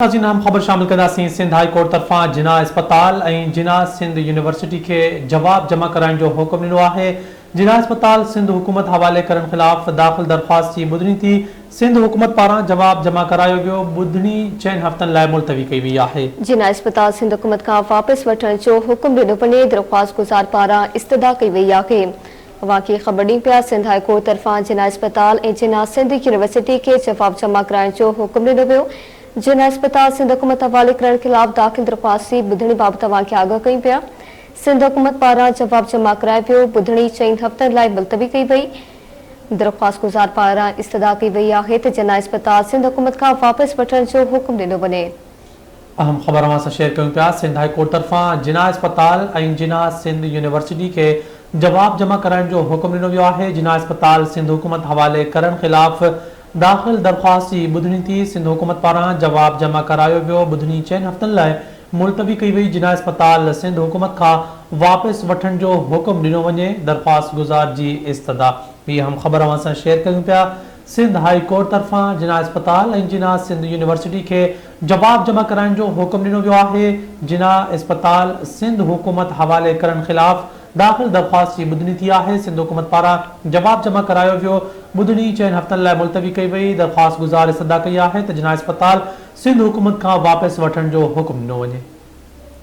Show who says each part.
Speaker 1: नाम ख़बर शामिल कंदासीं। सिंध हाई कोर्ट तरफ़ां जिना अस्पताल ऐं जिना सिंध यूनिवर्सिटी के जवाब जमा कराइण जो हुक्म ॾिनो आहे। जिना अस्पताल सिंध हुकूमत हवाले करण ख़िलाफ़ दाख़िल दरख़्वास्त जी ॿुधणी थी। सिंध हुकूमत पारां जवाब जमा करायो वियो। ॿुधणी 4 हफ़्तनि लाइ मुलतवी कई वई आहे।
Speaker 2: जिना अस्पताल सिंध हुकूमत खां वापसि वठण जो हुक्म ॾिनो वञे, दरख़्वास्त गुज़ार पारां इस्तदा कई वई आहे। अवां खे ख़बर ॾिनी पिया सिंध हाई कोर्ट तरफ़ां जिना अस्पताल ऐं जिना सिंध यूनिवर्सिटी के जवाब जमा कराइण जो हुक्म ॾिनो वियो। जिना अस्पताल सिंध हुकूमत हवाले करण ख़िलाफ़ दाख़िल दरख़्वास्त जी ॿुधणी बाबति अवां खे आगाह कयूं पिया। सिंध हुकूमत पारां जवाब जमा करायो वियो। ॿुधणी 4 हफ़्तनि लाइ मुलतवी कई वई। दरख़्वास्त गुज़ार पारां इस्तदा कई वई आहे त जिना अस्पताल सिंध हुकूमत खां वापसि वठण जो हुक्म ॾिनो वञे।
Speaker 1: अहम ख़बर अवां सां शेयर कयूं पिया। सिंध हाई कोर्ट तरफ़ां जिना अस्पताल ऐं जिना सिंध यूनिवर्सिटी खे जवाब जमा कराइण जो हुक्म ॾिनो वियो आहे। जिना अस्पताल सिंध हुकूमत हवाले करण ख़िलाफ़ दाख़िल दरख़्वास्त जी ॿुधणी थी। सिंध हुकूमत पारां जवाब जमा करायो वियो। ॿुधणी 4 हफ़्तनि लाइ मुलतवी कई वई। जिना अस्पताल सिंध हुकूमत खां वापसि वठण जो हुक्म ॾिनो वञे। दरख़्वास्त गुज़ार जी इस्तदा। हीअ अहम ख़बर अवां सां शेयर कयूं पिया। सिंध हाई कोर्ट तरफ़ां जिना अस्पताल ऐं जिना सिंध यूनिवर्सिटी खे जवाब जमा कराइण जो हुक्म ॾिनो वियो आहे। जिना अस्पताल सिंध हुकूमत हवाले करण ख़िलाफ़ दाख़िल दरख़्वास्त जी ॿुधणी थी आहे। सिंध हुकूमत पारां जवाब जमा करायो वियो। ॿुधणी 4 हफ़्तनि लाइ मुलतवी कई वई। दरख़्वास्त गुज़ार इस्तदा कई आहे त जिना अस्पताल सिंध हुकूमत खां वापसि वठण जो हुक्म ॾिनो वञे।